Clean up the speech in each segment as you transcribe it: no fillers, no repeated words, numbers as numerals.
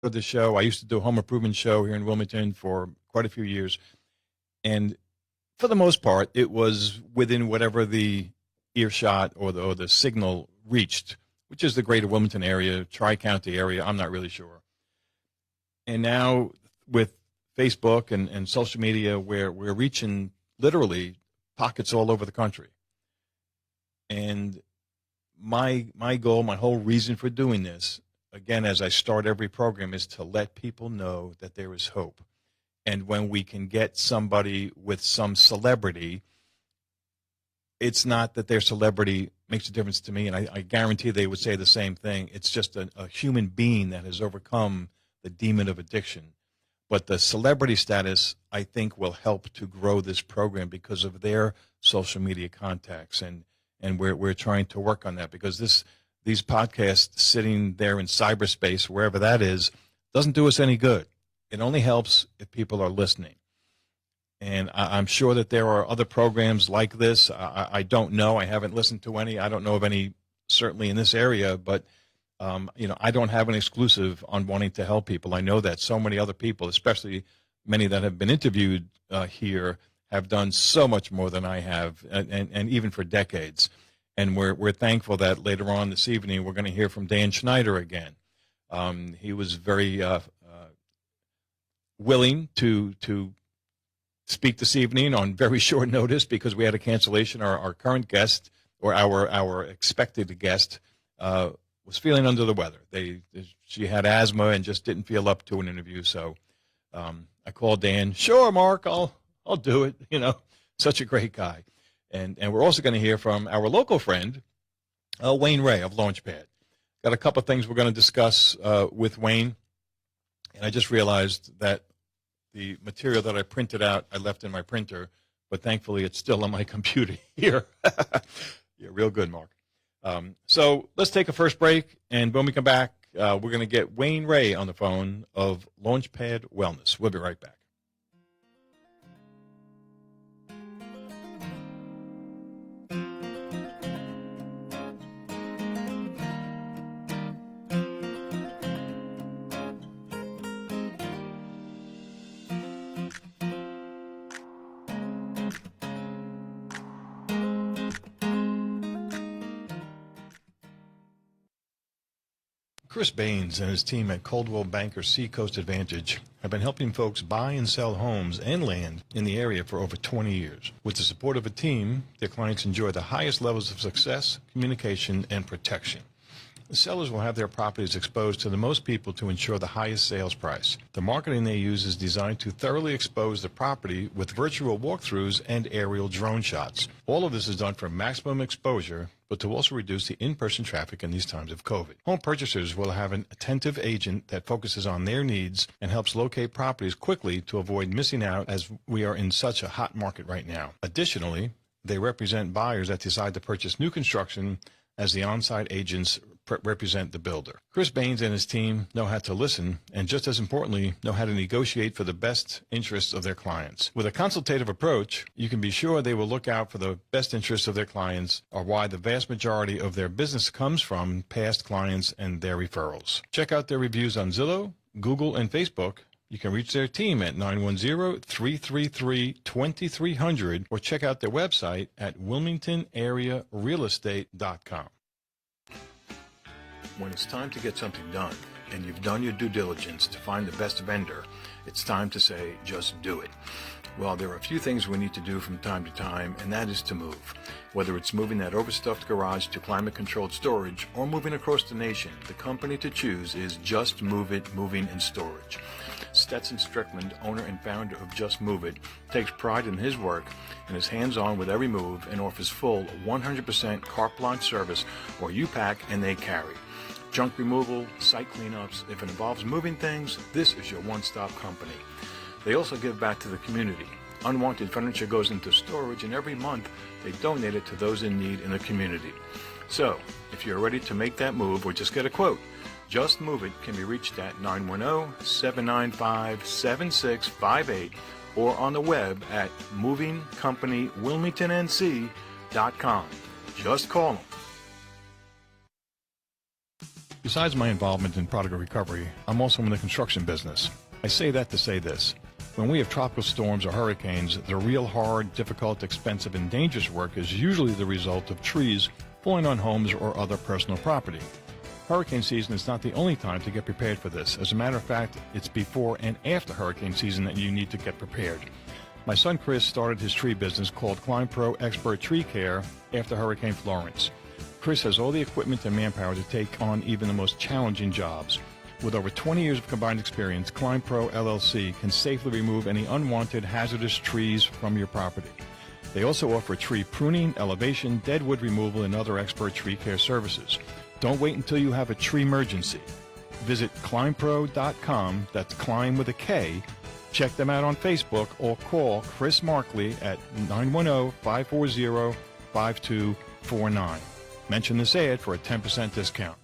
of the show. I used to do a home improvement show here in Wilmington for quite a few years. And for the most part, it was within whatever the earshot or the signal reached, which is the greater Wilmington area, Tri-County area. I'm not really sure. And now with Facebook and social media, we're reaching literally pockets all over the country. And my goal, my whole reason for doing this, again, as I start every program, is to let people know that there is hope. And when we can get somebody with some celebrity, it's not that their celebrity makes a difference to me, and I guarantee they would say the same thing. It's just a human being that has overcome the demon of addiction. But the celebrity status, I think, will help to grow this program because of their social media contacts, and we're trying to work on that, because these podcasts sitting there in cyberspace, wherever that is, doesn't do us any good. It only helps if people are listening. And I'm sure that there are other programs like this. I don't know. I haven't listened to any. I don't know of any, certainly in this area, but I don't have an exclusive on wanting to help people. I know that so many other people, especially many that have been interviewed here, have done so much more than I have, and even for decades. And we're thankful that later on this evening we're going to hear from Dan Schneider again. He was very willing to speak this evening on very short notice because we had a cancellation. Our current guest, or our expected guest, was feeling under the weather. She had asthma and just didn't feel up to an interview. So I called Dan. Sure, Mark, I'll do it. Such a great guy. And we're also going to hear from our local friend, Wayne Ray of Launchpad. Got a couple of things we're going to discuss with Wayne. And I just realized that the material that I printed out, I left in my printer, but thankfully it's still on my computer here. Yeah, real good, Mark. So let's take a first break, and when we come back, we're going to get Wayne Ray on the phone of Launchpad Wellness. We'll be right back. Chris Baines and his team at Coldwell Banker Seacoast Advantage have been helping folks buy and sell homes and land in the area for over 20 years. With the support of a team, their clients enjoy the highest levels of success, communication, and protection. The sellers will have their properties exposed to the most people to ensure the highest sales price. The marketing they use is designed to thoroughly expose the property with virtual walkthroughs and aerial drone shots. All of this is done for maximum exposure, but to also reduce the in-person traffic in these times of COVID. Home purchasers will have an attentive agent that focuses on their needs and helps locate properties quickly to avoid missing out, as we are in such a hot market right now. Additionally, they represent buyers that decide to purchase new construction, as the on-site agents represent the builder. Chris Baines and his team know how to listen, and just as importantly, know how to negotiate for the best interests of their clients. With a consultative approach, you can be sure they will look out for the best interests of their clients, or why the vast majority of their business comes from past clients and their referrals. Check out their reviews on Zillow, Google, and Facebook. You can reach their team at 910-333-2300 or check out their website at wilmingtonarearealestate.com. When it's time to get something done and you've done your due diligence to find the best vendor, it's time to say, just do it. Well, there are a few things we need to do from time to time, and that is to move. Whether it's moving that overstuffed garage to climate-controlled storage or moving across the nation, the company to choose is Just Move It Moving and Storage. Stetson Strickland, owner and founder of Just Move It, takes pride in his work and is hands-on with every move and offers full 100% carte blanche service, where you pack and they carry. Junk removal, site cleanups. If it involves moving things, this is your one-stop company. They also give back to the community. Unwanted furniture goes into storage, and every month they donate it to those in need in the community. So, if you're ready to make that move or just get a quote, Just Move It can be reached at 910-795-7658 or on the web at movingcompanywilmingtonnc.com. Just call them. Besides my involvement in Prodigal recovery, I'm also in the construction business. I say that to say this. When we have tropical storms or hurricanes, the real hard, difficult, expensive, and dangerous work is usually the result of trees falling on homes or other personal property. Hurricane season is not the only time to get prepared for this. As a matter of fact, it's before and after hurricane season that you need to get prepared. My son Chris started his tree business called Pro Expert Tree Care after Hurricane Florence. Chris has all the equipment and manpower to take on even the most challenging jobs. With over 20 years of combined experience, Pro LLC can safely remove any unwanted hazardous trees from your property. They also offer tree pruning, elevation, dead wood removal, and other expert tree care services. Don't wait until you have a tree emergency. Visit climbpro.com, that's climb with a K. Check them out on Facebook or call Chris Marcley at 910-540-5249. Mention this ad for a 10% discount.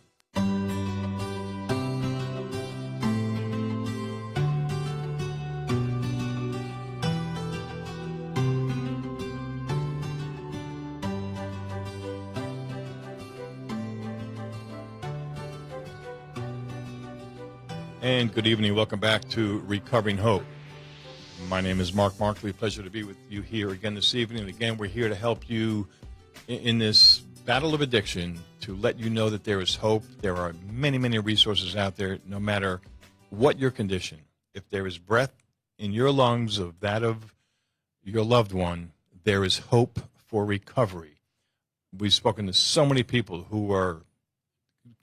And good evening. Welcome back to Recovering Hope. My name is Mark Marcley. Pleasure to be with you here again this evening. And again, we're here to help you in this battle of addiction, to let you know that there is hope. There are many, many resources out there, no matter what your condition. If there is breath in your lungs of that of your loved one, there is hope for recovery. We've spoken to so many people who are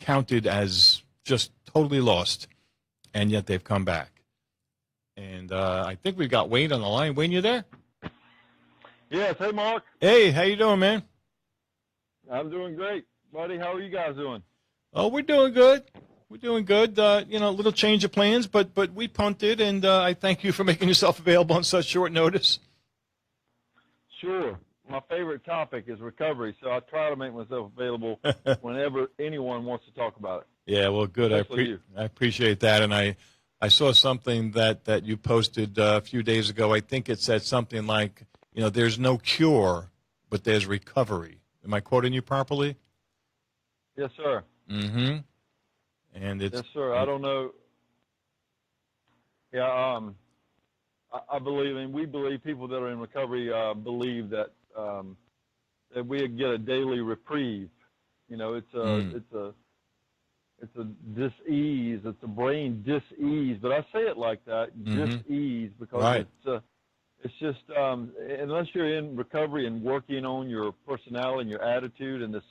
counted as just totally lost, and yet they've come back. And I think we've got Wayne on the line. Wayne, you there? Yes. Hey, Mark. Hey, how you doing, man? I'm doing great, buddy. How are you guys doing? Oh, we're doing good. We're doing good. A little change of plans, but we punted, and I thank you for making yourself available on such short notice. Sure. My favorite topic is recovery, so I try to make myself available whenever anyone wants to talk about it. Yeah, well, good. I appreciate that. And I saw something that you posted a few days ago. I think it said something like, there's no cure, but there's recovery. Am I quoting you properly? Yes, sir. Mm-hmm. And it's, yes, sir. I don't know. Yeah, I believe, and we believe, people that are in recovery believe that we get a daily reprieve. It's a dis-ease. It's a brain dis-ease, but I say it like that, dis-ease, because it's just unless you're in recovery and working on your personality and your attitude and the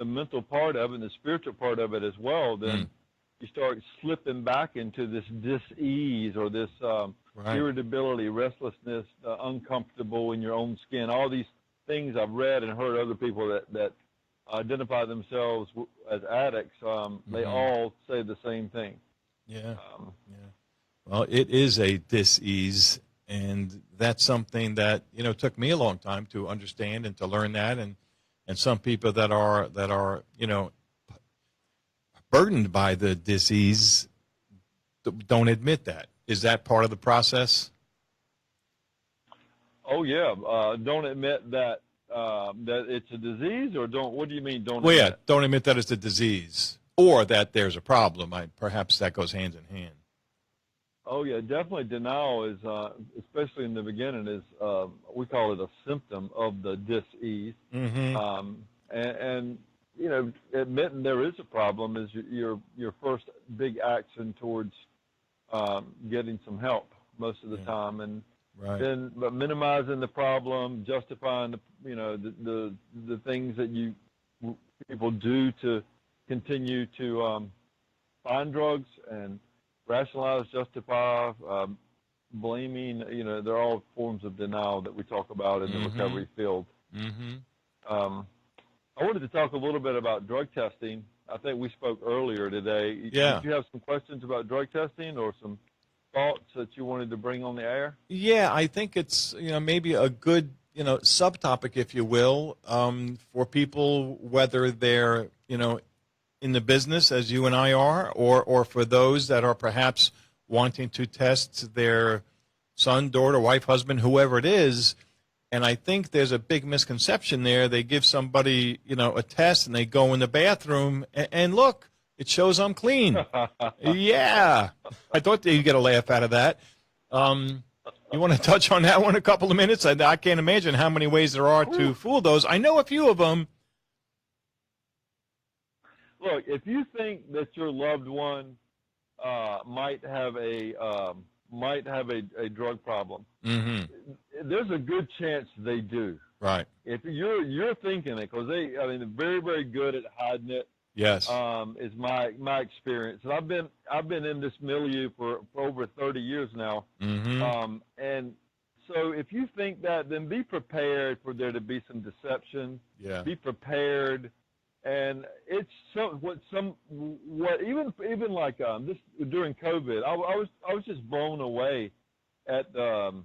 mental part of it and the spiritual part of it as well, then you start slipping back into this dis-ease or this irritability, restlessness, uncomfortable in your own skin. All these things I've read and heard other people that identify themselves as addicts, they all say the same thing. Yeah. Well, it is a dis-ease, and that's something that took me a long time to understand and to learn that, and some people that are burdened by the dis-ease don't admit that. Is that part of the process? Oh yeah, don't admit that it's a disease, or don't? What do you mean? Don't? Well, yeah, don't admit that it's a disease, or that there's a problem. Perhaps that goes hand in hand. Oh yeah, definitely. Denial is, especially in the beginning, is we call it a symptom of the dis-ease. Mm-hmm. And admitting there is a problem is your first big action towards getting some help most of the time, and then but minimizing the problem, justifying the things that people do to continue to find drugs and rationalize, justify, blaming. They're all forms of denial that we talk about in the recovery field. I wanted to talk a little bit about drug testing. I think we spoke earlier today. Yeah. Did you have some questions about drug testing or some thoughts that you wanted to bring on the air? Yeah, I think it's maybe a good subtopic, if you will, for people, whether they're in the business as you and I are, or for those that are perhaps wanting to test their son, daughter, wife, husband, whoever it is. And I think there's a big misconception there. They give somebody, a test, and they go in the bathroom, and look, It shows I'm clean. Yeah. I thought that you'd get a laugh out of that. You want to touch on that one a couple of minutes? I can't imagine how many ways there are to fool those. I know a few of them. Look, if you think that your loved one might have a drug problem, there's a good chance they do. Right. If you're thinking it, because they're very, very good at hiding it. Yes. Is my experience, and I've been in this milieu for over 30 years now. And so if you think that, then be prepared for there to be some deception. Yeah. Be prepared. And it's even like this during COVID, I was just blown away at the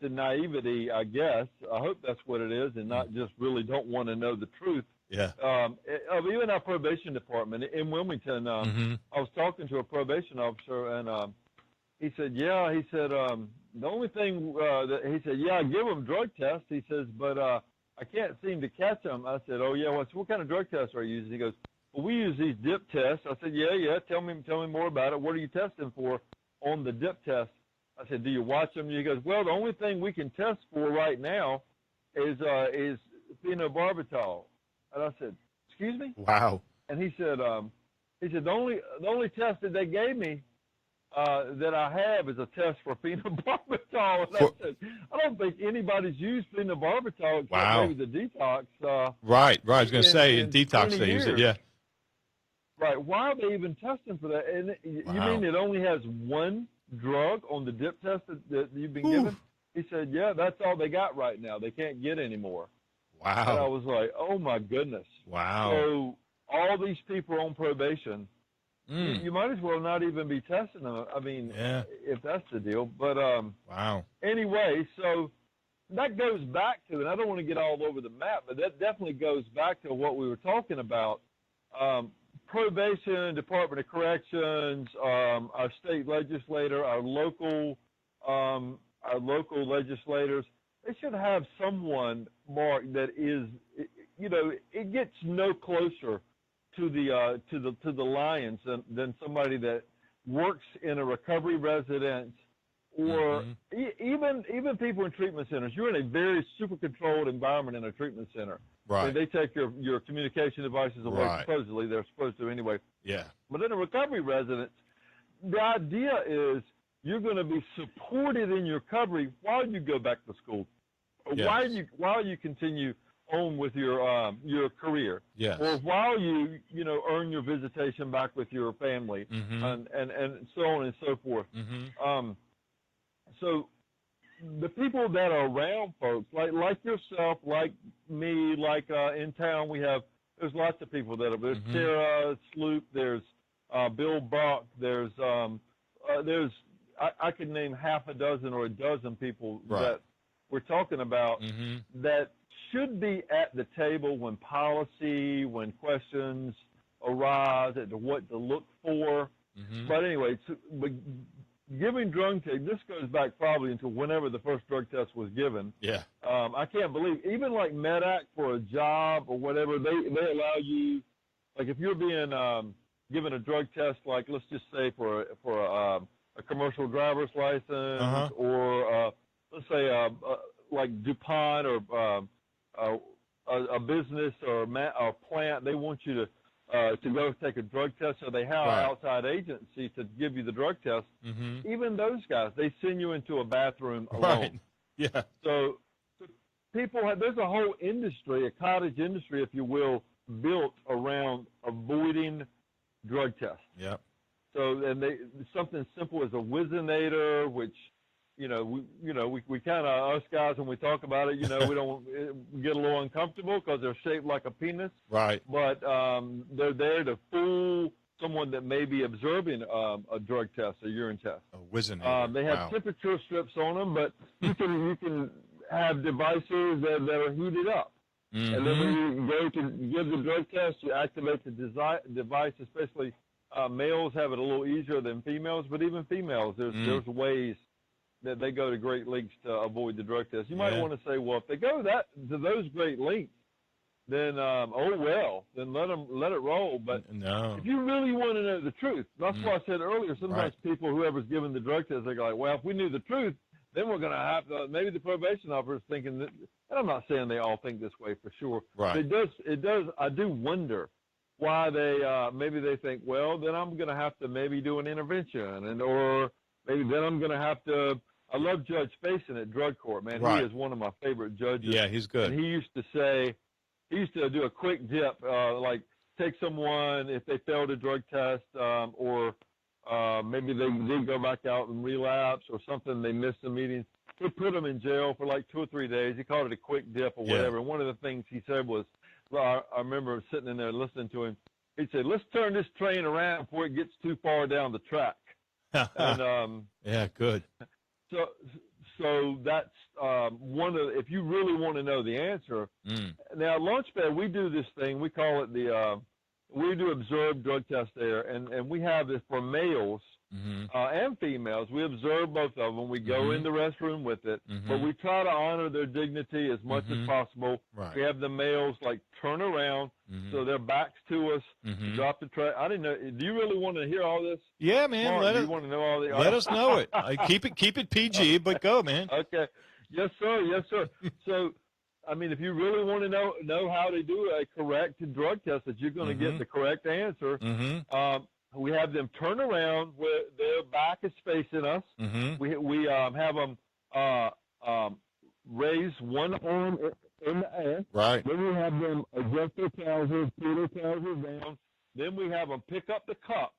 naivety, I guess. I hope that's what it is, and not just really don't want to know the truth. Yeah. Of even our probation department in Wilmington. I was talking to a probation officer, and he said, the only thing that he said, I give them drug tests. He says, but I can't seem to catch them. I said, oh yeah, what kind of drug tests are you using? He goes, well, we use these dip tests. I said, yeah. Tell me more about it. What are you testing for on the dip test? I said, do you watch them? He goes, well, the only thing we can test for right now is phenobarbital. And I said, excuse me? Wow. And he said, the only test that they gave me that I have is a test for phenobarbital. And I said, I don't think anybody's used phenobarbital except maybe the detox. Right. I was going to say, in detox they use it, yeah. Right. Why are they even testing for that? And you mean it only has one drug on the dip test that you've been given? He said, yeah, that's all they got right now. They can't get any more. Wow. And I was like, oh, my goodness. Wow. So all these people on probation, you might as well not even be testing them. I mean, if that's the deal. But wow. Anyway, so that goes back to, and I don't want to get all over the map, but that definitely goes back to what we were talking about. Probation, Department of Corrections, our state legislator, our local legislators, they should have someone, Mark, that is, it gets no closer to the lions than somebody that works in a recovery residence or even people in treatment centers. You're in a very super controlled environment in a treatment center. Right. I mean, they take your communication devices away. Right. Supposedly, they're supposed to anyway. Yeah. But in a recovery residence, the idea is you're going to be supported in your recovery while you go back to school, while you continue on with your career, or while you earn your visitation back with your family, and so on and so forth. So the people that are around folks, like yourself, like me, like in town, there's lots of people that are. There's Sarah Sloop, there's Bill Buck, there's I could name half a dozen or a dozen people that we're talking about that should be at the table when when questions arise as to what to look for. But anyway, giving drug test, this goes back probably into whenever the first drug test was given. Yeah. I can't believe, even like MedAct for a job or whatever, they allow you, like if you're being given a drug test, like let's just say for a commercial driver's license or let's say like DuPont or a business or a plant, they want you to go take a drug test, so they have an outside agency to give you the drug test. Even those guys, they send you into a bathroom alone. Right. Yeah. So there's a whole industry, a cottage industry, if you will, built around avoiding drug tests. Yeah. So, and something simple as a Whizzinator, which, we kind of, us guys, when we talk about it, we don't get a little uncomfortable because they're shaped like a penis. Right. But they're there to fool someone that may be observing a drug test, a urine test. A Whizzinator. They have temperature strips on them, but you can have devices that are heated up. And then when you go to give the drug test, you activate the device, especially males have it a little easier than females, but even females, there's ways that they go to great lengths to avoid the drug test. You might want to say, well, if they go to those great lengths, then then let it roll. But no. if you really want to know the truth, that's why I said earlier. Sometimes people, whoever's giving the drug test, they go like, well, if we knew the truth, then we're going to have to. Maybe the probation officer is thinking that. And I'm not saying they all think this way for sure. Right. It does. I do wonder why they maybe they think, well, then I'm going to have to maybe do an intervention, or maybe then I'm going to have to. I love Judge Faison at drug court, man. Right. He is one of my favorite judges. Yeah, he's good. And he used to do a quick dip, like take someone if they failed a drug test, or maybe they did go back out and relapse or something. They missed a meeting. He'd put them in jail for like 2 or 3 days. He called it a quick dip or whatever. And one of the things he said was, well, I remember sitting in there listening to him. He said, let's turn this train around before it gets too far down the track. And, yeah, good. So that's one of if you really want to know the answer. Now, at Launchpad, we do this thing. We call it we do observed drug test there, and we have this for males and females. We observe both of them. We go in the restroom with it, but we try to honor their dignity as much as possible. Right. We have the males like turn around so their backs to us, drop the tray. I didn't know. Do you really want to hear all this? Yeah, man. Mark, want to know all the? Let us know it. Keep it PG, but go, man. Okay. Yes, sir. Yes, sir. So, I mean, if you really want to know how to do a correct drug test, that you're going to get the correct answer. We have them turn around where their back is facing us. We have them raise one arm in the air. Right. Then we have them adjust their trousers, pull their trousers down. Then we have them pick up the cup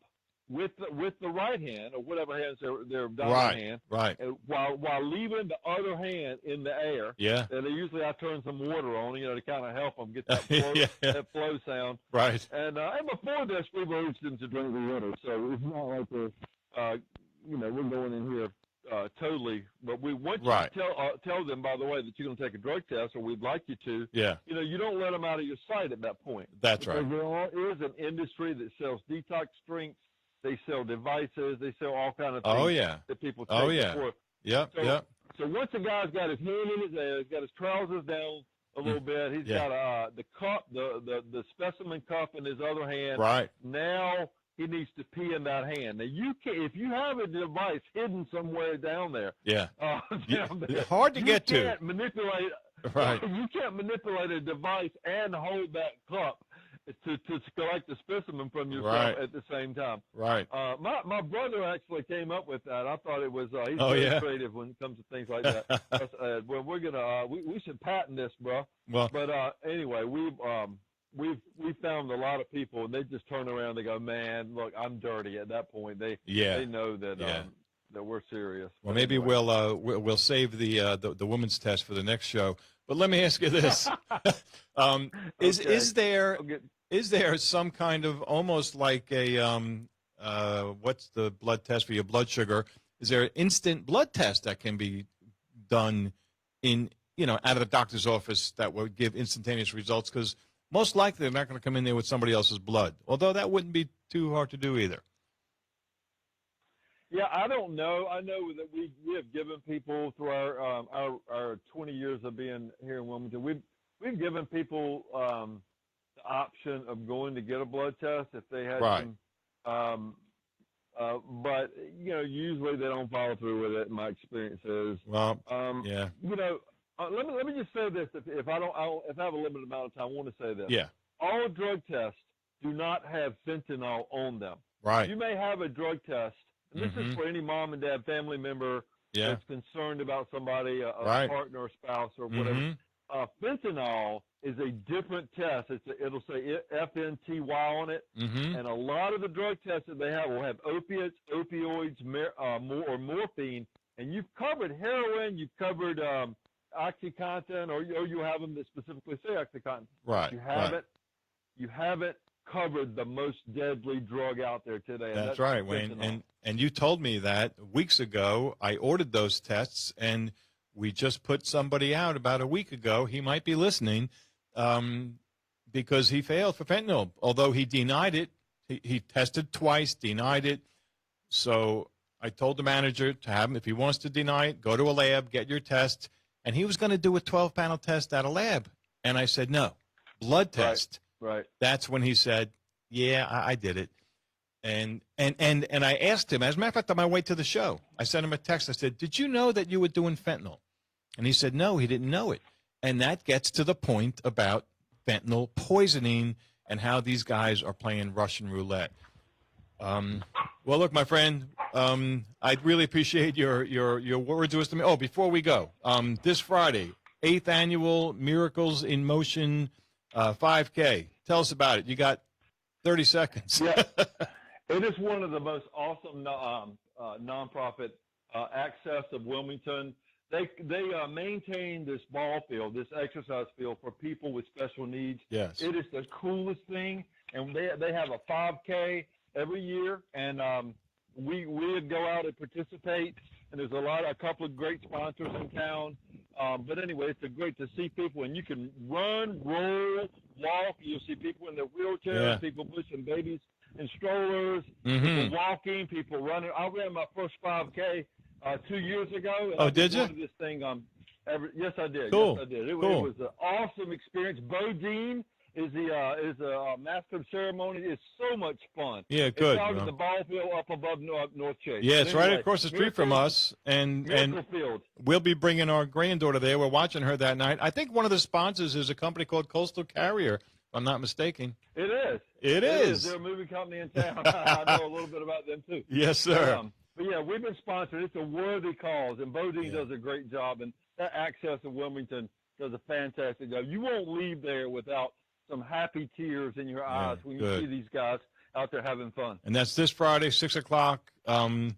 with the right hand or whatever hands their dominant hand. Right. While leaving the other hand in the air. Yeah. And usually I turn some water on, to kind of help them get that flow, that flow sound. Right. And before this, we've urged them to drink the water, so it's not like we're going in here totally. But we want you to tell them, by the way, that you're going to take a drug test, or we'd like you to. Yeah. You don't let them out of your sight at that point. That's because right. There is an industry that sells detox drinks. They sell devices. They sell all kind of things that people take before. Yep. So once a guy's got his hand in his air, he's got his trousers down a little bit. He's got the cup, the specimen cup in his other hand. Right. Now he needs to pee in that hand. Now if you have a device hidden somewhere down there. Yeah. Down there, hard to get to. You can't manipulate. Right. You can't manipulate a device and hold that cup to collect the specimen from yourself at the same time. Right. My brother actually came up with that. I thought it was he's very creative when it comes to things like that. Well, we're gonna we should patent this, bro. Well, but anyway, we've found a lot of people, and they just turn around. They go, man, look, I'm dirty. At that point, they know that that we're serious. Well, maybe we'll save the woman's test for the next show. But let me ask you this: is there some kind of almost like a what's the blood test for your blood sugar? Is there an instant blood test that can be done out of the doctor's office that would give instantaneous results? Because most likely they're not going to come in there with somebody else's blood. Although that wouldn't be too hard to do either. Yeah, I don't know. I know that we have given people through our 20 years of being here in Wilmington, we've given people the option of going to get a blood test if they had some. But usually they don't follow through with it. In my experience is. Well, let me just say this: if I have a limited amount of time, I want to say this. Yeah. All drug tests do not have fentanyl on them. Right. You may have a drug test. And this is for any mom and dad family member that's concerned about somebody, a partner or spouse or whatever. Fentanyl is a different test. It'll say FNTY on it. And a lot of the drug tests that they have will have opiates, opioids, or morphine. And you've covered heroin, you've covered OxyContin, or you have them that specifically say OxyContin. Right. You haven't covered the most deadly drug out there today. That's right, Wayne. And you told me that weeks ago. I ordered those tests, and we just put somebody out about a week ago. He might be listening because he failed for fentanyl, although he denied it. He tested twice, denied it. So I told the manager to have him, if he wants to deny it, go to a lab, get your test. And he was going to do a 12-panel test at a lab. And I said, no, blood test, Right. that's when he said, yeah, I did it. And I asked him, as a matter of fact, on my way to the show, I sent him a text. I said, did you know that you were doing fentanyl? And he said, no, he didn't know it. And that gets to the point about fentanyl poisoning and how these guys are playing Russian roulette. Well, look, my friend, I'd really appreciate your words of wisdom. Oh, before we go, this Friday, 8th annual Miracles in Motion 5K. Tell us about it. You got 30 seconds. Yeah, it is one of the most awesome nonprofit access of Wilmington. They maintain this ball field, this exercise field for people with special needs. Yes. It is the coolest thing, and they have a 5K every year, and we would go out and participate. And there's a couple of great sponsors in town. But anyway, it's great to see people, and you can run, roll, walk. You'll see people in their wheelchairs, people pushing babies in strollers, people walking, people running. I ran my first 5K 2 years ago. Oh, did you? This thing, yes, I did. Cool. Yes, I did. It Cool. was an awesome experience. Bo Dean is the master of ceremony. It's so much fun. Yeah, good. It's out at the ball field up above North Chase. Yeah, it's right across the street from us, and Field. we'll be bringing our granddaughter there. We're watching her that night. I think one of the sponsors is a company called Coastal Carrier, if I'm not mistaken. It is. It is. They're a movie company in town. I know a little bit about them too. Yes, sir. But yeah, we've been sponsored. It's a worthy cause, and Bodine does a great job, and that access of Wilmington does a fantastic job. You won't leave there without some happy tears in your eyes when you see these guys out there having fun. And that's this Friday, 6 o'clock. And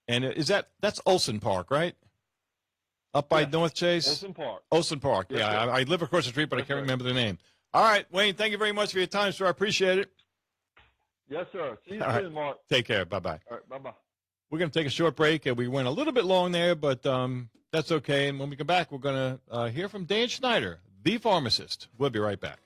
that's Olson Park, right? Up by North Chase? Olson Park. Olson Park, Yes, yeah. sir. I live across the street, but I can't remember the name. All right, Wayne, thank you very much for your time, sir. I appreciate it. Yes, sir. See you All soon, right. Mark. Take care. Bye-bye. All right, bye-bye. We're going to take a short break, and we went a little bit long there, but that's okay. And when we come back, we're going to hear from Dan Schneider, the pharmacist. We'll be right back.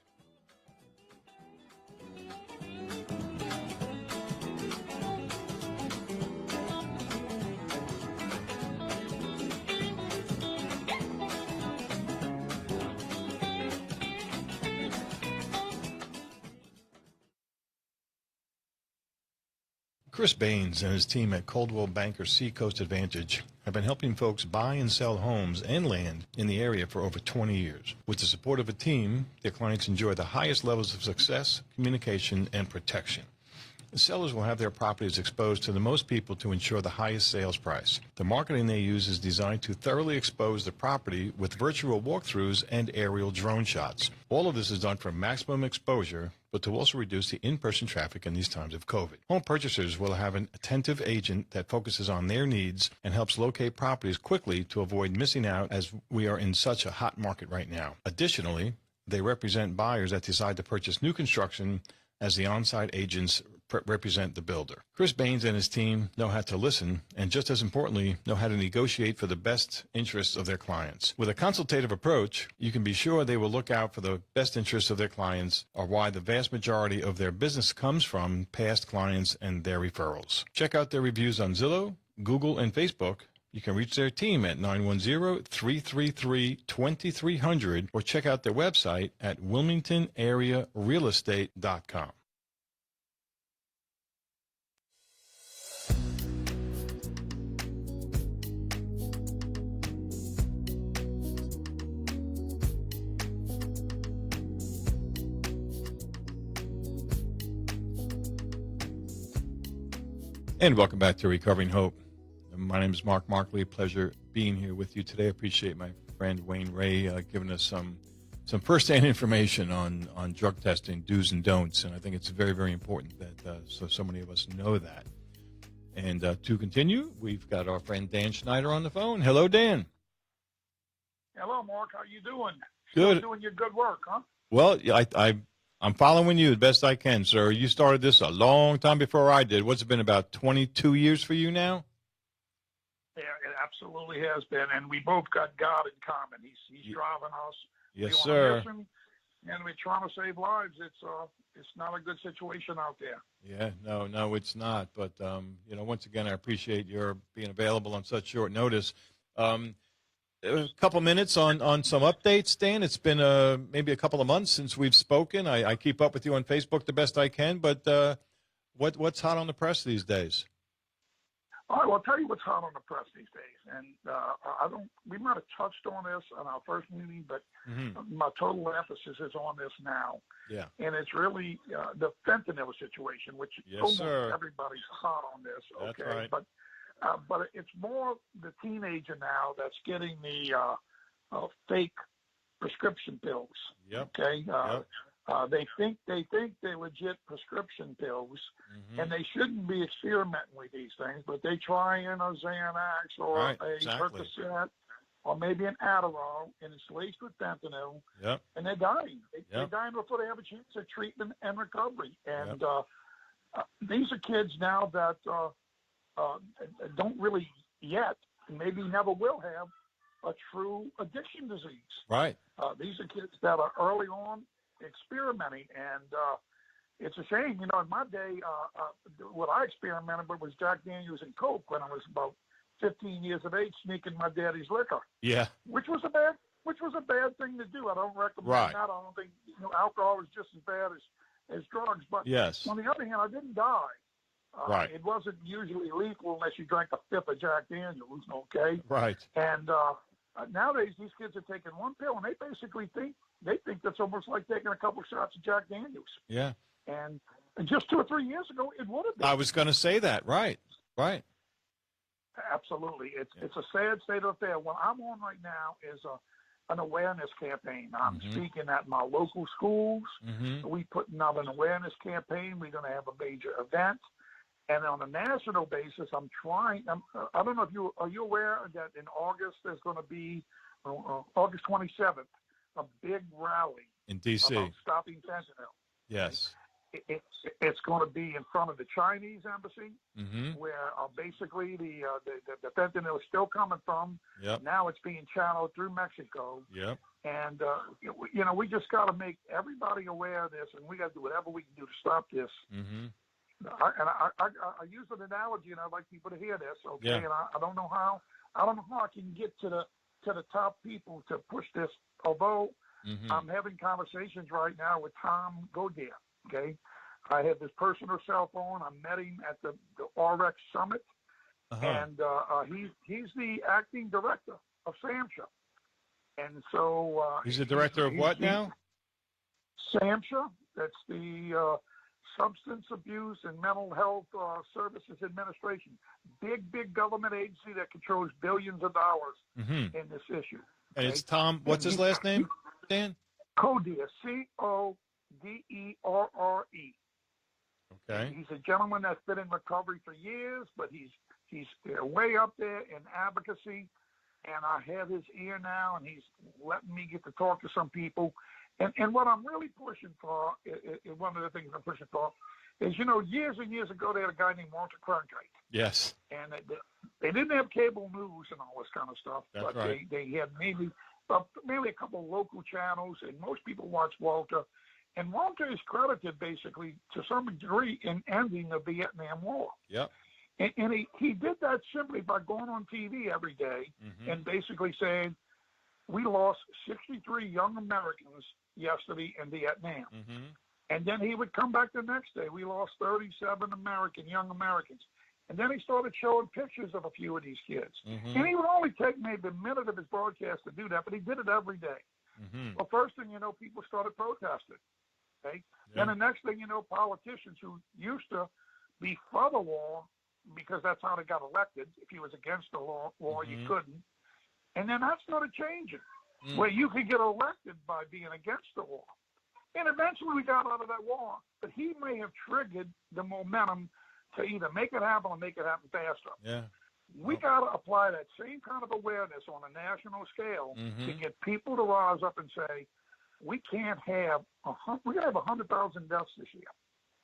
Chris Baines and his team at Coldwell Banker Seacoast Advantage have been helping folks buy and sell homes and land in the area for over 20 years. With the support of a team, their clients enjoy the highest levels of success, communication, and protection. The sellers will have their properties exposed to the most people to ensure the highest sales price. The marketing they use is designed to thoroughly expose the property with virtual walkthroughs and aerial drone shots. All of this is done for maximum exposure, but to also reduce the in-person traffic in these times of COVID. Home purchasers will have an attentive agent that focuses on their needs and helps locate properties quickly to avoid missing out, as we are in such a hot market right now. Additionally, they represent buyers that decide to purchase new construction, as the on-site agents represent the builder. Chris Baines and his team know how to listen and, just as importantly, know how to negotiate for the best interests of their clients. With a consultative approach, you can be sure they will look out for the best interests of their clients, or why the vast majority of their business comes from past clients and their referrals. Check out their reviews on Zillow, Google, and Facebook. You can reach their team at 910-333-2300 or check out their website at wilmingtonarearealestate.com. And welcome back to Recovering Hope. My name is Mark Marcley. Pleasure being here with you today. I appreciate my friend Wayne Ray giving us some first-hand information on drug testing, do's and don'ts, and I think it's very, very important that so many of us know that. And to continue, we've got our friend Dan Schneider on the phone. Hello, Dan. Hello, Mark. How you doing? Good. Still doing your good work, huh? Well, I'm following you the best I can, sir. You started this a long time before I did. What's it been, about 22 years for you now? Yeah, it absolutely has been, and we both got God in common. He's driving us. Yes, we sir. Miss him, and we're trying to save lives. It's not a good situation out there. Yeah, no, it's not. But once again, I appreciate your being available on such short notice. a couple minutes on some updates, Dan. It's been maybe a couple of months since we've spoken. I keep up with you on Facebook the best I can, but what's hot on the press these days? All right, well, I'll tell you what's hot on the press these days. And we might have touched on this on our first meeting, but my total emphasis is on this now. Yeah. And it's really the fentanyl situation, which almost everybody's hot on this. That's Okay. right. But it's more the teenager now that's getting the fake prescription pills. Yep. Okay. Yep. They think they're legit prescription pills, and they shouldn't be experimenting with these things. But they try in a Xanax or a Percocet or maybe an Adderall, and it's laced with fentanyl. Yep. And they're dying. They're dying before they have a chance at treatment and recovery. And these are kids now that don't really yet, maybe never will have a true addiction disease. Right. These are kids that are early on experimenting, and it's a shame. You know, in my day, what I experimented with was Jack Daniels and Coke when I was about 15 years of age, sneaking my daddy's liquor. Yeah. Which was a bad thing to do. I don't recommend that. I don't think alcohol is just as bad as drugs. But on the other hand, I didn't die. It wasn't usually lethal unless you drank a fifth of Jack Daniels. Okay. Right. And nowadays, these kids are taking one pill, and they basically think that's almost like taking a couple shots of Jack Daniels. Yeah. And just 2 or 3 years ago, it would have been. I was going to say that. Right. Right. Absolutely. It's a sad state of affair. What I'm on right now is an awareness campaign. I'm speaking at my local schools. We're putting out an awareness campaign. We're going to have a major event. And on a national basis, I don't know if are you aware that in August there's going to be, August 27th, a big rally in D.C. about stopping fentanyl. Yes. It's going to be in front of the Chinese embassy, where basically the fentanyl is still coming from. Yep. Now it's being channeled through Mexico. Yep. And we just got to make everybody aware of this, and we got to do whatever we can do to stop this. I use an analogy, and I'd like people to hear this. Okay. Yeah. And I don't know how I can get to the top people to push this. Although I'm having conversations right now with Tom Godier. Okay, I have his personal cell phone. I met him at the RX Summit, and he's the acting director of SAMHSA. And so he's the director of what now? SAMHSA. That's the Substance Abuse and Mental Health Services Administration. Big government agency that controls billions of dollars in this issue. And it's Tom. What's his last name, Dan? Godier. Codere. Okay. He's a gentleman that's been in recovery for years, but he's way up there in advocacy, and I have his ear now, and he's letting me get to talk to some people. And what I'm really pushing for, one of the things I'm pushing for, is, years and years ago, they had a guy named Walter Cronkite. Yes. And they didn't have cable news and all this kind of stuff, but they had mainly a couple of local channels, and most people watch Walter. And Walter is credited, basically, to some degree, in ending the Vietnam War. Yep. And he did that simply by going on TV every day and basically saying, we lost 63 young Americans yesterday in Vietnam. And then he would come back the next day. We lost 37 young Americans. And then he started showing pictures of a few of these kids. And he would only take maybe a minute of his broadcast to do that, but he did it every day. Well, first thing you know, people started protesting. Okay? Then the next thing you know, politicians who used to be for the war, because that's how they got elected. If you was against the war, you couldn't. And then that started changing, where you could get elected by being against the war. And eventually we got out of that war. But he may have triggered the momentum to either make it happen or make it happen faster. Yeah. We got to apply that same kind of awareness on a national scale to get people to rise up and say, we can't have we're going to have 100,000 deaths this year.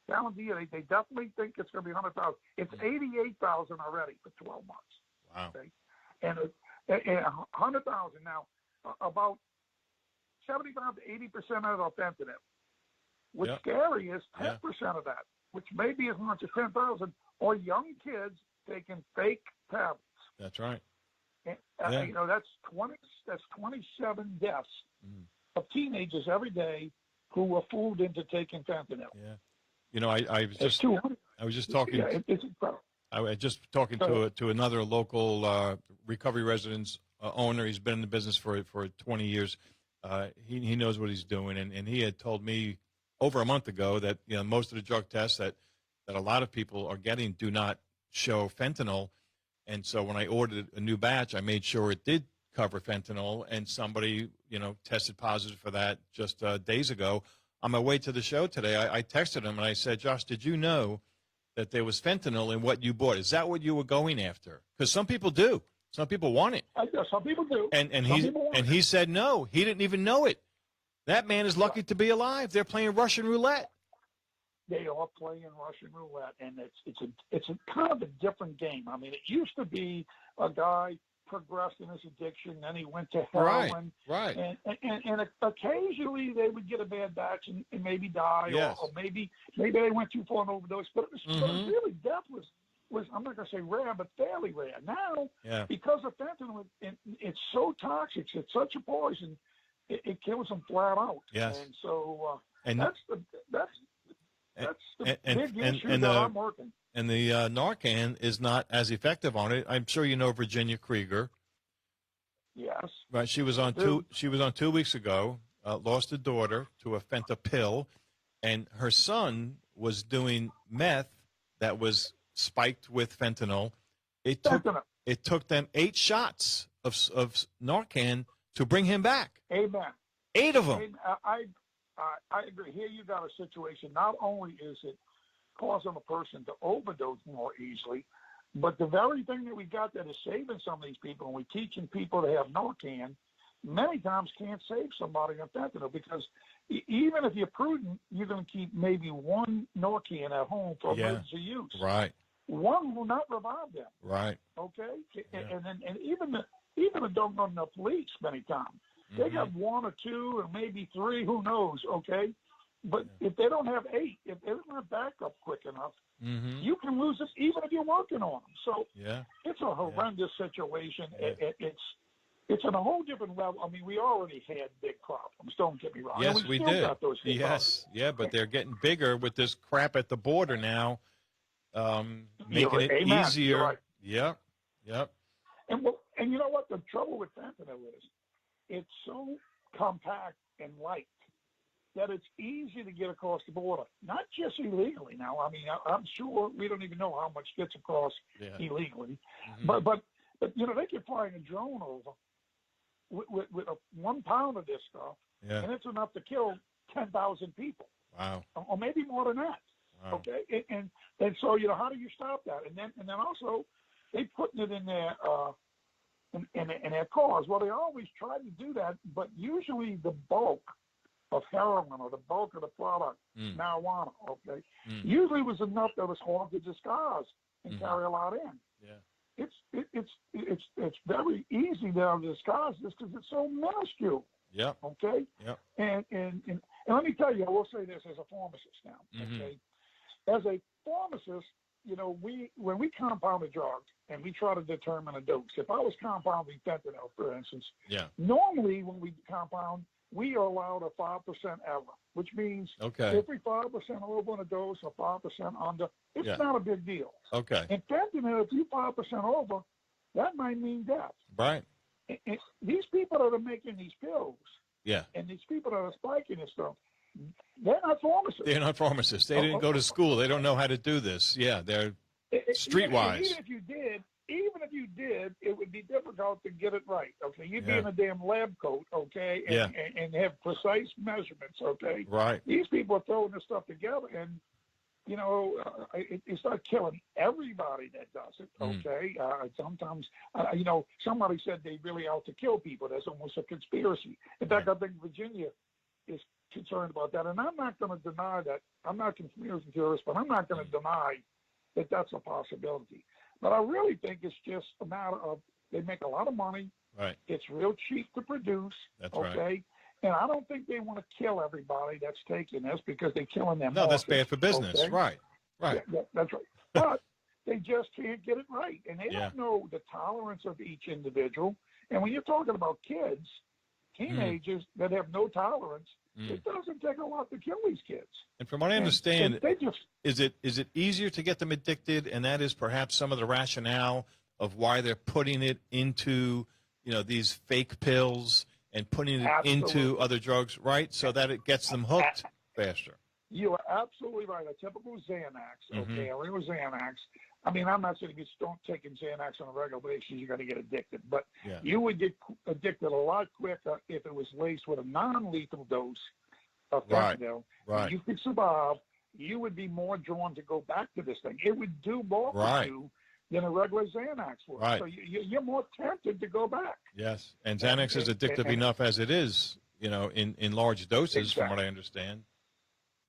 Calendar year, they definitely think it's going to be 100,000. It's 88,000 already for 12 months. Wow. Okay? And 100,000 now, about 75 to 80% of it are fentanyl. What's scary is 10% of that, which may be as much as 10,000, are young kids taking fake tablets. That's right. Yeah. That's 27 deaths of teenagers every day who were fooled into taking fentanyl. Yeah. I was just talking. Yeah, it's incredible. I was just talking to another local recovery residence owner. He's been in the business for 20 years. He knows what he's doing, and he had told me over a month ago that most of the drug tests that a lot of people are getting do not show fentanyl. And so when I ordered a new batch, I made sure it did cover fentanyl, and somebody, tested positive for that just days ago. On my way to the show today, I texted him and I said, Josh, did you know that there was fentanyl in what you bought? Is that what you were going after? Because some people do. Some people want it. Some people do. And he said no. He didn't even know it. That man is lucky to be alive. They're playing Russian roulette. They are playing Russian roulette, and it's a kind of a different game. I mean, it used to be a guy progressed in his addiction, then he went to heroin, right, and occasionally they would get a bad batch and maybe die, yes. or maybe they went too far and overdose. But it was really death was I'm not going to say rare, but fairly rare. Now, because of fentanyl, it's so toxic, it's such a poison, it kills them flat out. Yes, and so that's the big issue that I'm working. And the Narcan is not as effective on it. I'm sure you know Virginia Krieger. Yes. Right. She was on 2 weeks ago. Lost a daughter to a fentanyl, and her son was doing meth that was spiked with fentanyl. It took them 8 shots of Narcan to bring him back. Amen. 8 of them. Amen. I agree. Here you got a situation. Not only is it causing a person to overdose more easily, but the very thing that we got that is saving some of these people, and we're teaching people to have Narcan, many times can't save somebody on fentanyl, because even if you're prudent, you're going to keep maybe 1 Narcan at home for emergency use. Right. 1 will not revive them. Right. Okay. Yeah. And even the don't know the police many times. They got 1 or 2 or maybe 3, who knows, okay? But if they don't have 8, if they're not back up quick enough, you can lose this even if you're working on them. So it's a horrendous situation. Yeah. It's on a whole different level. I mean, we already had big problems, don't get me wrong. Yes, we did. Got those problems. But they're getting bigger with this crap at the border now, making it easier. You're right. Yep. And you know what? The trouble with fentanyl is, it's so compact and light that it's easy to get across the border, not just illegally. Now, I mean, I'm sure we don't even know how much gets across illegally, but they can fly a drone over with 1 pound of this stuff, and it's enough to kill 10,000 people. Wow. Or maybe more than that. Wow. Okay, and so how do you stop that? And then also they putting it in their in their cars. Well, they always try to do that, but usually the bulk of heroin or the bulk of the product, marijuana, usually was enough that was hard to disguise and carry a lot in. Yeah. It's very easy now to disguise this because it's so minuscule. Yeah. Okay. Yeah. And let me tell you, I will say this as a pharmacist now. Okay. As a pharmacist, when we compound a drug and we try to determine a dose, if I was compounding fentanyl, for instance, normally when we compound, we are allowed a 5% error, which means if we 5% over on a dose or 5% under, it's not a big deal. Okay. And fentanyl, if you 5% over, that might mean death. Right. And these people that are making these pills, and these people that are spiking this stuff, they're not pharmacists. They didn't go to school. They don't know how to do this. Yeah, they're streetwise. Even if you did, it would be difficult to get it right. Okay, you'd be in a damn lab coat. Okay, and have precise measurements. Okay, right. These people are throwing this stuff together, and it's not killing everybody that does it. Okay, sometimes somebody said they really out to kill people. That's almost a conspiracy. In fact, I think Virginia is concerned about that, and I'm not going to deny that. I'm not a conspiracy theorist, but I'm not going to deny that that's a possibility. But I really think it's just a matter of they make a lot of money. Right. It's real cheap to produce. That's okay? Right. And I don't think they want to kill everybody that's taking this because they're killing them. No, that's bad for business. Okay? Right. Yeah, that's right. But they just can't get it right, and they don't know the tolerance of each individual. And when you're talking about kids, teenagers that have no tolerance, it doesn't take a lot to kill these kids. And from what I understand, they just, is it easier to get them addicted, and that is perhaps some of the rationale of why they're putting it into, these fake pills and putting it into other drugs, right? So that it gets them hooked faster. You are absolutely right. A typical Xanax, okay, a real Xanax. I mean, I'm not saying you don't taking Xanax on a regular basis, you're going to get addicted. But you would get addicted a lot quicker if it was laced with a non-lethal dose of fentanyl. Right. You could survive. You would be more drawn to go back to this thing. It would do more for you than a regular Xanax would. Right. So you're more tempted to go go Yes, and Xanax is addictive enough as it is, in large doses, from what I understand.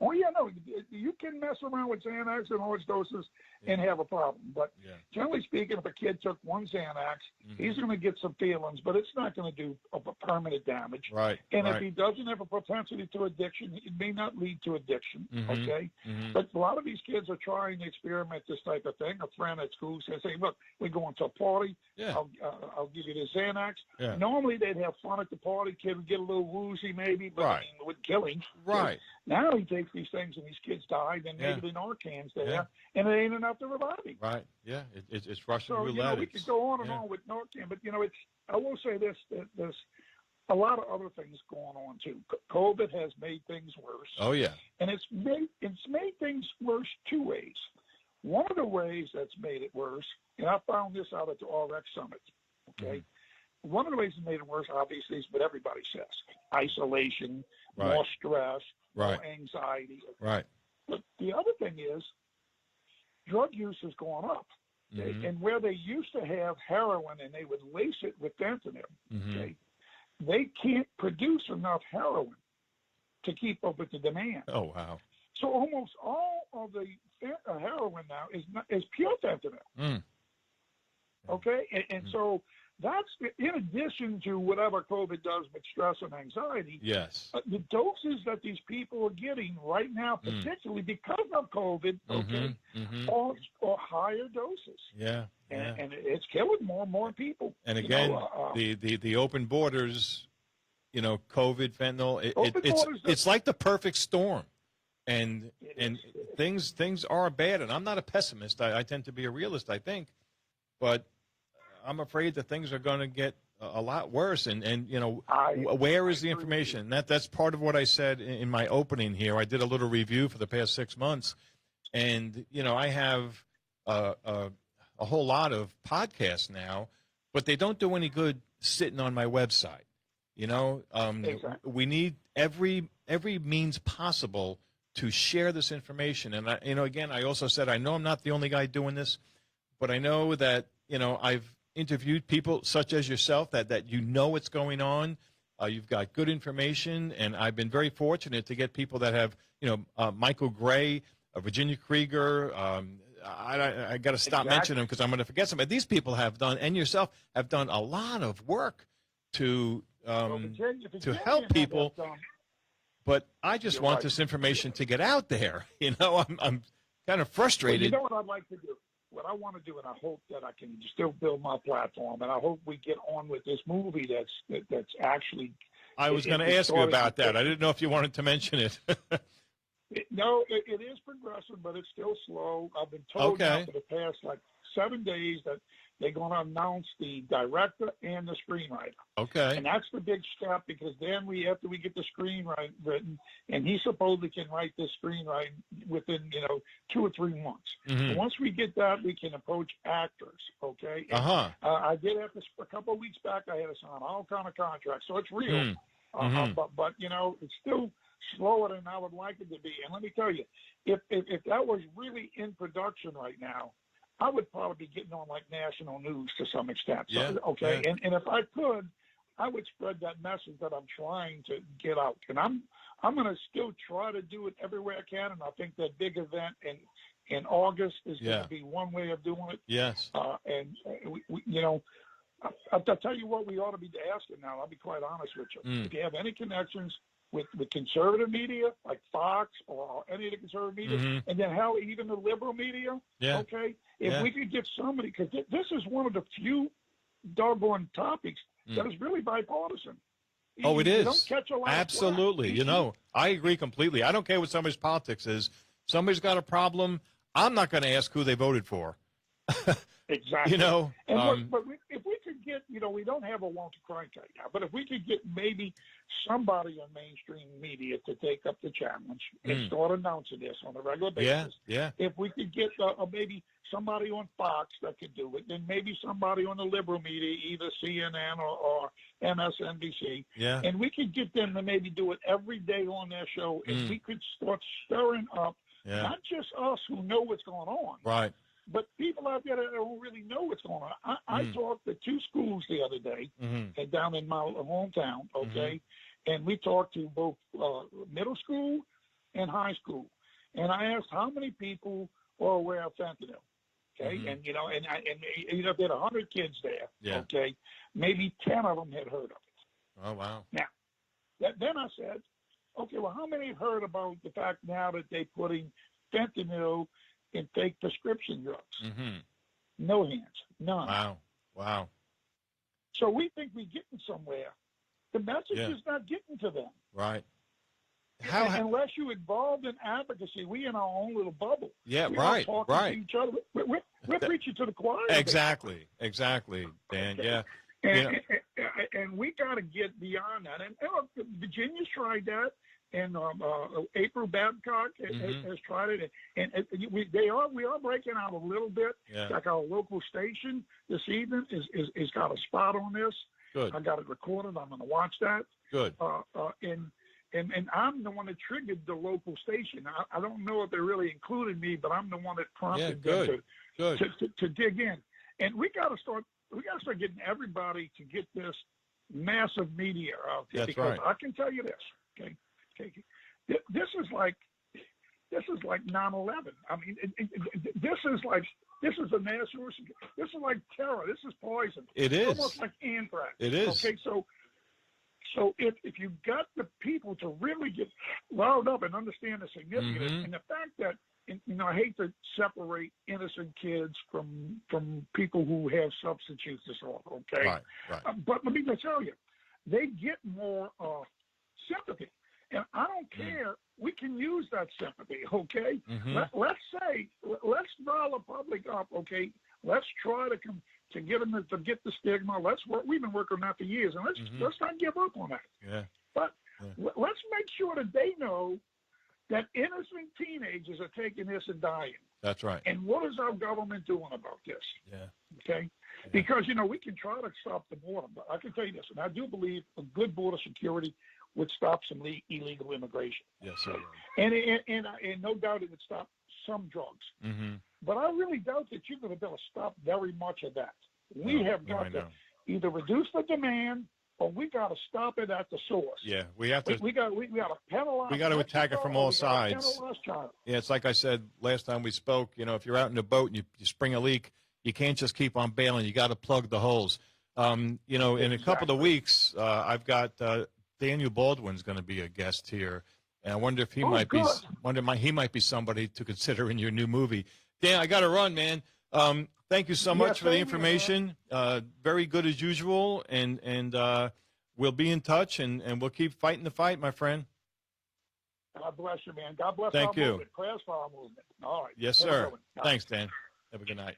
Oh, yeah, no, you can mess around with Xanax in large doses and have a problem. But generally speaking, if a kid took one Xanax, he's going to get some feelings, but it's not going to do a permanent damage. Right. And if he doesn't have a propensity to addiction, it may not lead to addiction, okay? But a lot of these kids are trying to experiment this type of thing. A friend at school says, hey, look, we're going to a party. I'll give you the Xanax. Normally they'd have fun at the party. Kid would get a little woozy maybe, but I mean, it would kill him. Right. Now he takes these things and these kids die, then maybe the Narcan's there, and it ain't enough to revive him. Right. Yeah. It's Russian roulette. So, we could go on and on with Narcan, but, I will say this, there's a lot of other things going on, too. COVID has made things worse. Oh, yeah. And it's made things worse two ways. One of the ways that's made it worse, and I found this out at the RX Summit, okay? One of the ways that made it worse, obviously, is what everybody says. Isolation, more stress, more anxiety. Right. But the other thing is drug use has gone up. Okay? And where they used to have heroin and they would lace it with fentanyl, okay, they can't produce enough heroin to keep up with the demand. Oh, wow. So almost all of the heroin now is pure fentanyl. Okay? And so that's, in addition to whatever COVID does with stress and anxiety, the doses that these people are getting right now, particularly because of COVID, are higher doses. And it's killing more and more people. And again, the open borders, COVID, fentanyl, it's like the perfect storm. And things are bad. And I'm not a pessimist. I tend to be a realist, I think. But I'm afraid that things are going to get a lot worse. And where is the information? That's part of what I said in my opening here. I did a little review for the past 6 months. And, I have a whole lot of podcasts now, but they don't do any good sitting on my website. We need every means possible to share this information. And, again, I also said, I know I'm not the only guy doing this, but I know that, I've interviewed people such as yourself that what's going on. You've got good information, and I've been very fortunate to get people that have, Michael Gray, Virginia Krieger. I got to stop mentioning them because I'm going to forget some. But these people have done, and yourself have done a lot of work to help people. But I just want this information to get out there. I'm kind of frustrated. Well, what I'd like to do? What I want to do, and I hope that I can still build my platform, and I hope we get on with this movie that's actually. I was going to ask you about that. I didn't know if you wanted to mention it. No, it is progressing, but it's still slow. I've been told now for the past 7 days that they're going to announce the director and the screenwriter. Okay. And that's the big step, because then after we get the screenwriter written, and he supposedly can write this screenwriting within 2 or 3 months. And once we get that, we can approach actors. Okay. I did have to, a couple of weeks back, I had to sign all kind of contracts, so it's real. But it's still slower than I would like it to be. And let me tell you, if that was really in production right now, I would probably be getting on national news to some extent. So, And if I could, I would spread that message that I'm trying to get out. And I'm going to still try to do it everywhere I can. And I think that big event in August is going to be one way of doing it. Yes. I'll tell you what we ought to be asking now. I'll be quite honest with you. If you have any connections with conservative media like Fox or any of the conservative media, and then hell, even the liberal media. Yeah. Okay, if we could get somebody, because this is one of the few doggone topics that is really bipartisan. Oh, it You is. don't catch a lot Absolutely. of You know, I agree completely. I don't care what somebody's politics is. Somebody's got a problem. I'm not going to ask who they voted for. Exactly. You know, and if we could get, we don't have a Walter Cronkite right now, but if we could get maybe somebody on mainstream media to take up the challenge and start announcing this on a regular basis. Yeah. If we could get maybe somebody on Fox that could do it, and maybe somebody on the liberal media, either CNN or MSNBC, and we could get them to maybe do it every day on their show, and we could start stirring up not just us who know what's going on, right, but people out there that don't really know what's going on. I talked to 2 schools the other day down in my hometown, okay? And we talked to both middle school and high school. And I asked how many people are aware of fentanyl, okay? And, if there had 100 kids there, okay, maybe 10 of them had heard of it. Oh, wow. Now, then I said, okay, well, how many have heard about the fact now that they're putting fentanyl in fake prescription drugs? No hands, none. Wow. So we think we're getting somewhere. The message is not getting to them. Right. Unless you're involved in advocacy, we in our own little bubble. Yeah, we right, all talking to each other. We're preaching to the choir. Exactly, Dan. Okay. Yeah. And we got to get beyond that. And Virginia's tried that, and April Babcock has tried it, and we are breaking out a little bit. Like our local station this evening is got a spot on this. Good. I got it recorded. I'm going to watch that. Good. And I'm the one that triggered the local station. I don't know if they really included me, but I'm the one that prompted them to dig in. And we got to start getting everybody to get this massive media out there. That's because right. I can tell you this, okay? This is like 9/11. I mean, this is a national. This is like terror. This is poison. It is almost like anthrax. It is. Okay, so if you got the people to really get riled up and understand the significance and the fact that, I hate to separate innocent kids from people who have substance use disorder. Okay, right. But let me just tell you, they get more sympathy. And I don't care. We can use that sympathy, okay? Let's rile the public up, okay? Let's try to get them to get the stigma. Let's work. We've been working on that for years, and let's not give up on that. Yeah. But let's make sure that they know that innocent teenagers are taking this and dying. That's right. And what is our government doing about this? Yeah. Okay? Yeah. Because, we can try to stop the border, but I can tell you this, and I do believe a good border security would stop some illegal immigration. Yes, sir. And no doubt it would stop some drugs. But I really doubt that you're going to be able to stop very much of that. We have got to either reduce the demand or we got to stop it at the source. Yeah, we have to. We got to penalize. We got to attack it from all sides. Yeah, it's like I said last time we spoke. If you're out in a boat and you spring a leak, you can't just keep on bailing. You got to plug the holes. In a couple of weeks, I've got Daniel Baldwin's going to be a guest here, and I wonder if he might be somebody to consider in your new movie. Dan, I got to run, man. Thank you so much for the information. Very good as usual, and we'll be in touch, and we'll keep fighting the fight, my friend. God bless you, man. God bless Thank you. Movement. Prayers for our movement. All right. Yes, sir. Thanks, Dan. Have a good night.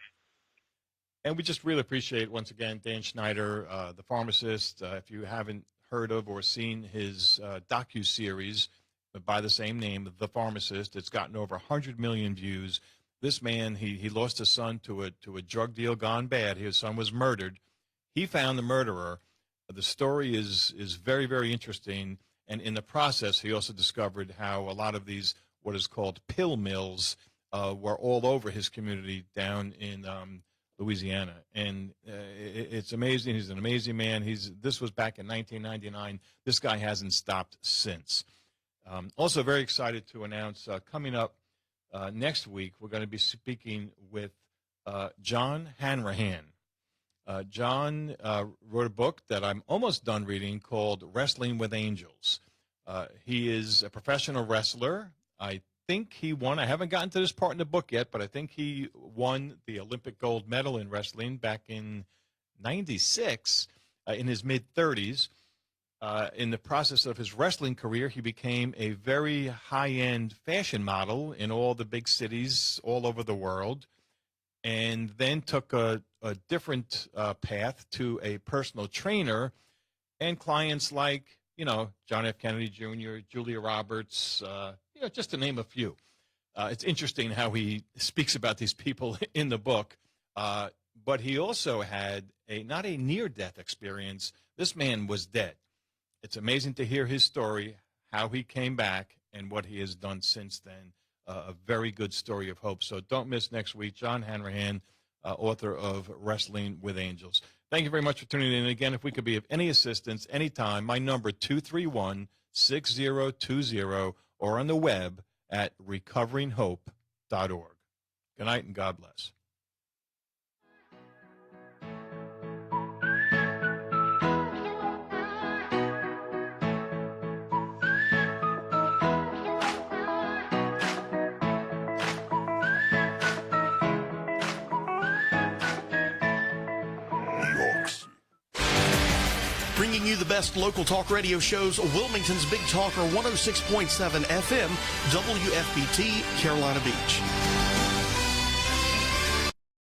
And we just really appreciate, once again, Dan Schneider, the pharmacist. If you haven't heard of or seen his docu-series by the same name, The Pharmacist, it's gotten over 100 million views. This man, he lost his son to a drug deal gone bad. His son was murdered. He found the murderer. The story is very, very interesting. And in the process, he also discovered how a lot of these, what is called pill mills, were all over his community down in Louisiana. And it's amazing. He's an amazing man. This was back in 1999. This guy hasn't stopped since. Also very excited to announce coming up next week, we're going to be speaking with John Hanrahan. John wrote a book that I'm almost done reading called Wrestling with Angels. He is a professional wrestler. I think he won. I haven't gotten to this part in the book yet, but I think he won the Olympic gold medal in wrestling back in '96 in his mid-30s. In the process of his wrestling career, he became a very high-end fashion model in all the big cities all over the world, and then took a different path to a personal trainer and clients like, John F. Kennedy Jr., Julia Roberts, just to name a few. It's interesting how he speaks about these people in the book, but he also had not a near-death experience. This man was dead. It's amazing to hear his story, how he came back, and what he has done since then. A very good story of hope. So don't miss next week. John Hanrahan, author of Wrestling with Angels. Thank you very much for tuning in. Again, if we could be of any assistance anytime, my number 231-6020 or on the web at recoveringhope.org. Good night and God bless. Bringing you the best local talk radio shows, Wilmington's Big Talker 106.7 FM, WFBT, Carolina Beach.